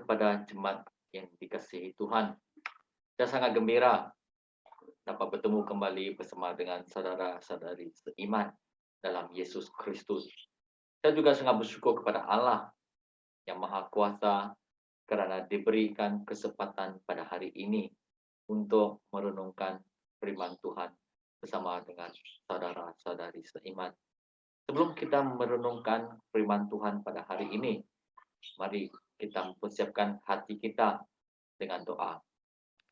kepada jemaat yang dikasihi Tuhan. Saya sangat gembira dapat bertemu kembali bersama dengan saudara-saudari seiman dalam Yesus Kristus. Saya juga sangat bersyukur kepada Allah yang Maha Kuasa kerana diberikan kesempatan pada hari ini untuk merenungkan firman Tuhan bersama dengan saudara-saudari seiman. Sebelum kita merenungkan firman Tuhan pada hari ini, mari kita mempersiapkan hati kita dengan doa.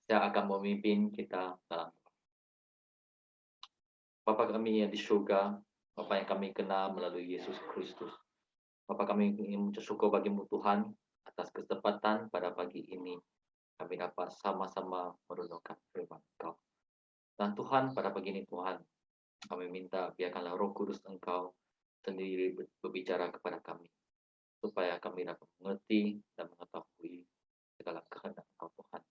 Saya akan memimpin kita dalam Bapa kami yang di syurga, Bapa yang kami kenal melalui Yesus Kristus. Bapa kami ingin bersyukur bagimu Tuhan atas kesempatan pada pagi ini kami dapat sama-sama merenungkan firman Engkau. Dan Tuhan pada pagi ini Tuhan, kami minta biarkanlah Roh Kudus Engkau sendiri berbicara kepada kami, supaya kami dapat mengerti dan mengetahui segala kehendak Engkau Tuhan.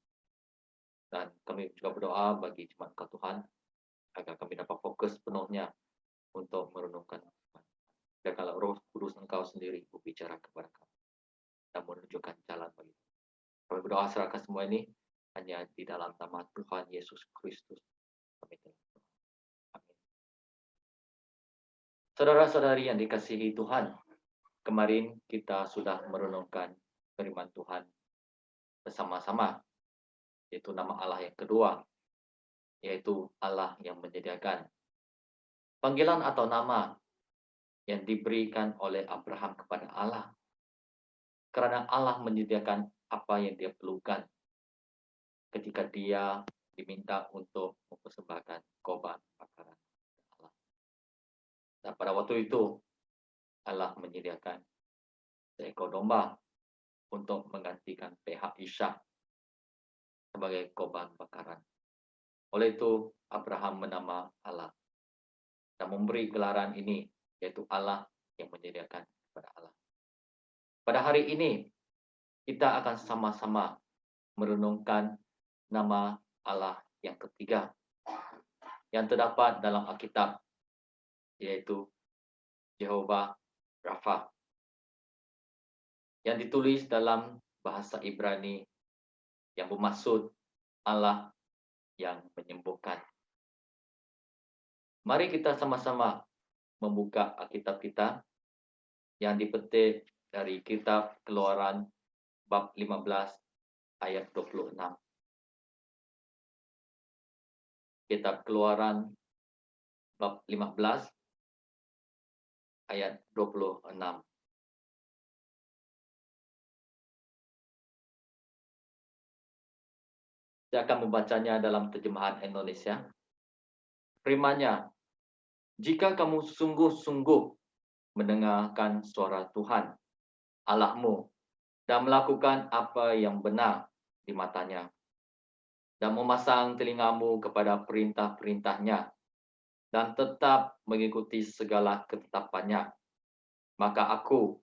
Dan kami juga berdoa bagi jemaat Engkau Tuhan, agar kami dapat fokus penuhnya untuk merenungkan Tuhan. Dan kalau Roh Kudus Engkau sendiri berbicara kepada kami dan menunjukkan jalan bagi kami. Kami berdoa serahkan semua ini hanya di dalam nama Tuhan Yesus Kristus. Kami telah berdoa. Amin. Saudara-saudari yang dikasihi Tuhan, kemarin kita sudah merenungkan firman Tuhan bersama-sama, yaitu nama Allah yang kedua, yaitu Allah yang menyediakan. Panggilan atau nama yang diberikan oleh Abraham kepada Allah, kerana Allah menyediakan apa yang dia perlukan ketika dia diminta untuk mempersembahkan korban bakaran Allah. Dan pada waktu itu, Allah menyediakan seekor domba untuk menggantikan pihak Ishak sebagai korban bakaran. Oleh itu, Abraham menama Allah dan memberi gelaran ini, yaitu Allah yang menyediakan kepada Allah. Pada hari ini, kita akan sama-sama merenungkan nama Allah yang ketiga yang terdapat dalam Alkitab, yaitu Jehovah Rapha, yang ditulis dalam bahasa Ibrani yang bermaksud Allah yang menyembuhkan. Mari kita sama-sama membuka Alkitab kita yang dipetik dari kitab Keluaran bab 15 ayat 26. Kitab Keluaran bab 15 ayat 26. Saya akan membacanya dalam terjemahan Indonesia. Firman-Nya, jika kamu sungguh-sungguh mendengarkan suara Tuhan Allahmu dan melakukan apa yang benar di matanya, dan memasang telingamu kepada perintah-perintahnya, dan tetap mengikuti segala ketetapannya, maka aku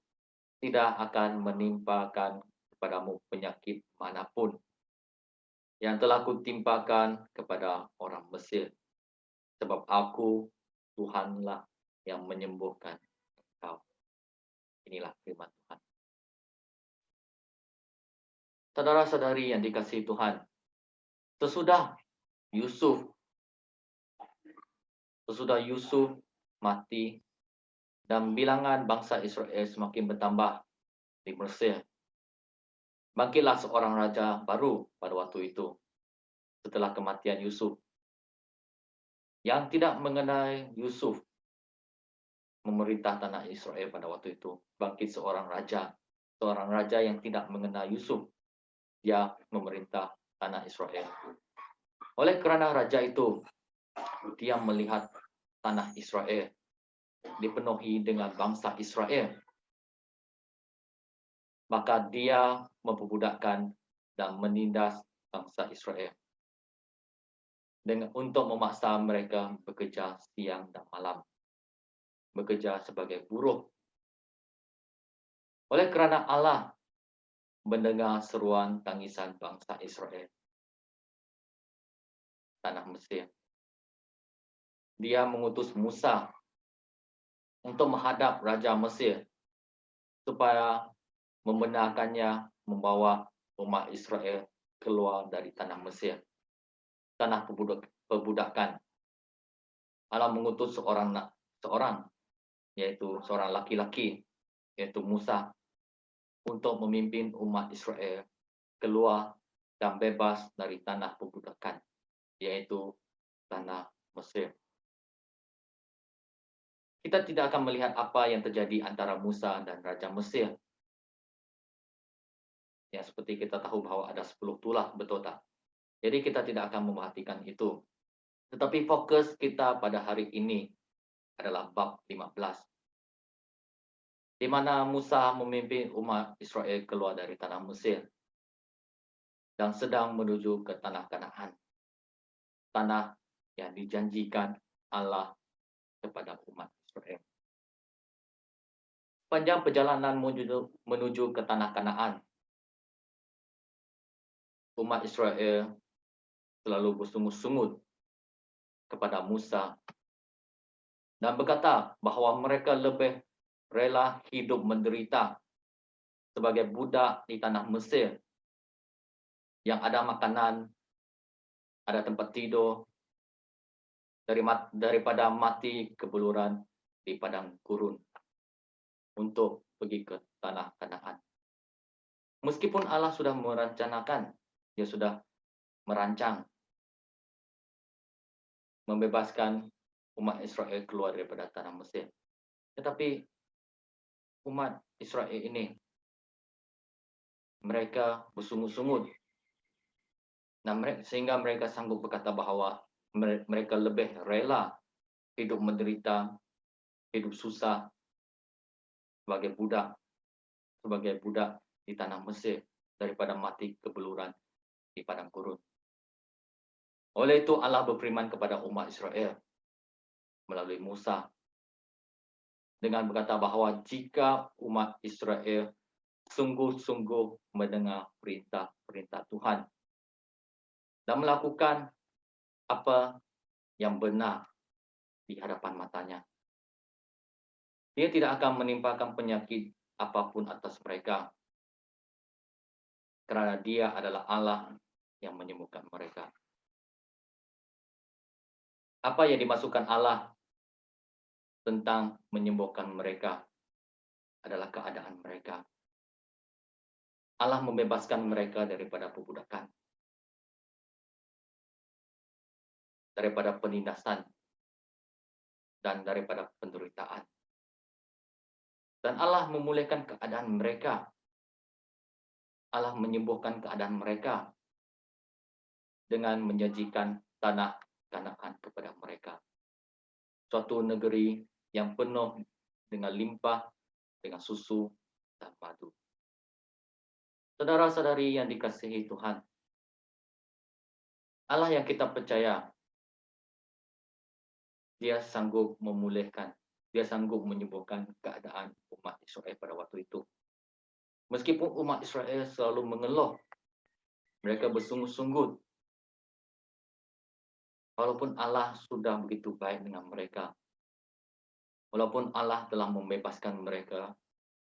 tidak akan menimpakan kepadamu penyakit manapun yang telah kutimpakan kepada orang Mesir, sebab aku Tuhanlah yang menyembuhkan engkau. Inilah firman Tuhan. Saudara-saudari yang dikasihi Tuhan, sesudah Yusuf mati dan bilangan bangsa Israel semakin bertambah di Mesir, bangkitlah seorang raja baru pada waktu itu setelah kematian Yusuf, yang tidak mengenai Yusuf memerintah tanah Israel pada waktu itu. Bangkit seorang raja yang tidak mengenal Yusuf, dia memerintah tanah Israel. Oleh kerana raja itu, dia melihat tanah Israel dipenuhi dengan bangsa Israel, maka dia memperbudakkan dan menindas bangsa Israel untuk memaksa mereka bekerja siang dan malam, bekerja sebagai buruh. Oleh kerana Allah mendengar seruan tangisan bangsa Israel, tanah Mesir, dia mengutus Musa untuk menghadap Raja Mesir supaya membenarkannya membawa umat Israel keluar dari tanah Mesir, tanah perbudakan. Allah mengutus seorang, yaitu seorang laki-laki, yaitu Musa, untuk memimpin umat Israel keluar dan bebas dari tanah perbudakan, yaitu tanah Mesir. Kita tidak akan melihat apa yang terjadi antara Musa dan Raja Mesir. Ya, seperti kita tahu bahwa ada 10 tulah, betul tak? Jadi kita tidak akan memerhatikan itu. Tetapi fokus kita pada hari ini adalah bab 15. Di mana Musa memimpin umat Israel keluar dari tanah Mesir dan sedang menuju ke tanah Kanaan. Tanah yang dijanjikan Allah kepada umat Israel. Panjang perjalanan menuju ke tanah Kanaan, umat Israel selalu bersungut-sungut kepada Musa dan berkata bahwa mereka lebih rela hidup menderita sebagai budak di tanah Mesir yang ada makanan, ada tempat tidur, daripada mati kebeluran di padang gurun untuk pergi ke tanah Kanaan. Meskipun Allah sudah merencanakan, dia sudah merancang membebaskan umat Israel keluar daripada tanah Mesir. Tetapi umat Israel ini, mereka bersungut-sungut. Sehingga mereka sanggup berkata bahawa mereka lebih rela hidup menderita, hidup susah sebagai budak di tanah Mesir daripada mati kebeluran di padang gurun. Oleh itu Allah berfirman kepada umat Israel melalui Musa dengan berkata bahawa jika umat Israel sungguh-sungguh mendengar perintah-perintah Tuhan dan melakukan apa yang benar di hadapan matanya, dia tidak akan menimpakan penyakit apapun atas mereka, kerana dia adalah Allah yang menyembuhkan mereka. Apa yang dimasukkan Allah tentang menyembuhkan mereka adalah keadaan mereka. Allah membebaskan mereka daripada perbudakan, daripada penindasan, dan daripada penderitaan. Dan Allah memulihkan keadaan mereka. Allah menyembuhkan keadaan mereka dengan menjanjikan tanah Kanaan kepada mereka. Suatu negeri yang penuh dengan limpah, dengan susu dan madu. Saudara-saudari yang dikasihi Tuhan, Allah yang kita percaya, dia sanggup memulihkan, dia sanggup menyembuhkan keadaan umat Israel pada waktu itu. Meskipun umat Israel selalu mengeluh, mereka bersungut-sungut, walaupun Allah sudah begitu baik dengan mereka, walaupun Allah telah membebaskan mereka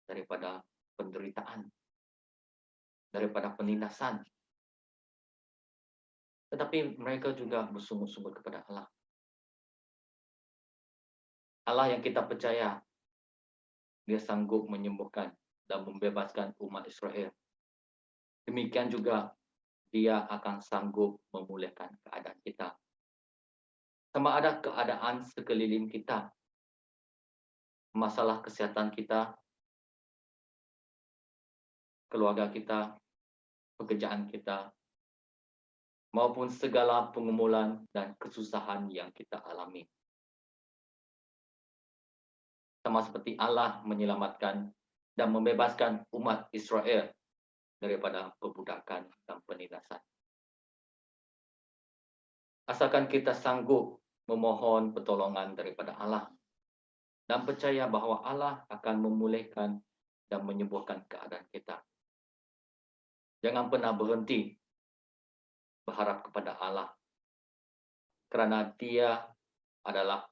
daripada penderitaan, daripada penindasan, tetapi mereka juga bersungut-sungut kepada Allah. Allah yang kita percaya, dia sanggup menyembuhkan dan membebaskan umat Israel. Demikian juga dia akan sanggup memulihkan keadaan kita. Sama ada keadaan sekeliling kita, masalah kesihatan kita, keluarga kita, pekerjaan kita, maupun segala pengumulan dan kesusahan yang kita alami. Sama seperti Allah menyelamatkan dan membebaskan umat Israel daripada perbudakan dan penindasan. Asalkan kita sanggup memohon pertolongan daripada Allah dan percaya bahawa Allah akan memulihkan dan menyembuhkan keadaan kita. Jangan pernah berhenti berharap kepada Allah, kerana dia adalah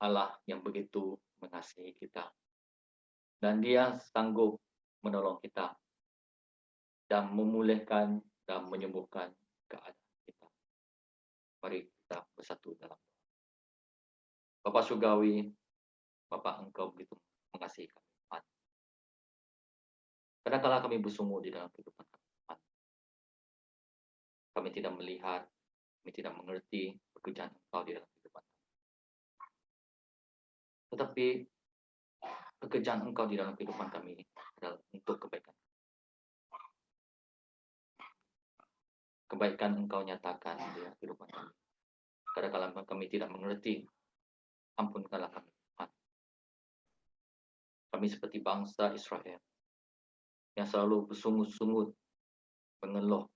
Allah yang begitu mengasihi kita. Dan dia sanggup menolong kita dan memulihkan dan menyembuhkan keadaan kita. Mari kita bersatu dalam Bapa Surgawi, Bapa Engkau begitu mengasihi kami, Tuhan. Kadangkala kami bersungguh di dalam kehidupan kami, Tuhan. Kami tidak melihat, kami tidak mengerti pekerjaan Engkau di dalam kehidupan kami. Tetapi pekerjaan Engkau di dalam kehidupan kami adalah untuk kebaikan. Kebaikan Engkau nyatakan di dalam kehidupan kami. Kadangkala kami tidak mengerti, ampunkanlah kami, Tuhan. Kami seperti bangsa Israel yang selalu bersungut-sungut, mengeluh,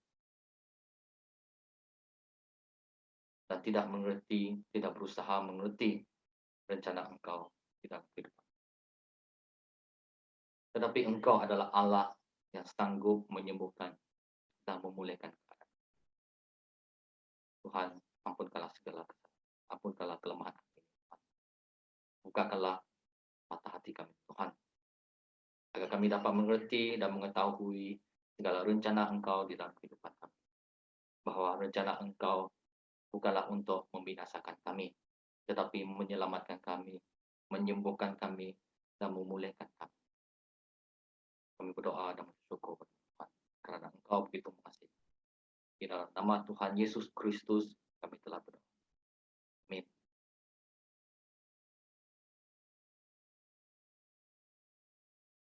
dan tidak mengerti, tidak berusaha mengerti rencana Engkau di dalam kehidupan. Tetapi Engkau adalah Allah yang sanggup menyembuhkan dan memulihkan keadaan. Tuhan, ampunkanlah segala kesalahan, ampunkanlah kelemahan kami, Tuhan. Bukakanlah mata hati kami, Tuhan, agar kami dapat mengerti dan mengetahui segala rencana Engkau di dalam kehidupan kami. Bahwa rencana Engkau bukanlah untuk membinasakan kami, tetapi menyelamatkan kami, menyembuhkan kami, dan memulihkan kami. Kami berdoa dan bersyukur Tuhan, karena Engkau begitu mengasihi. Di dalam nama Tuhan Yesus Kristus,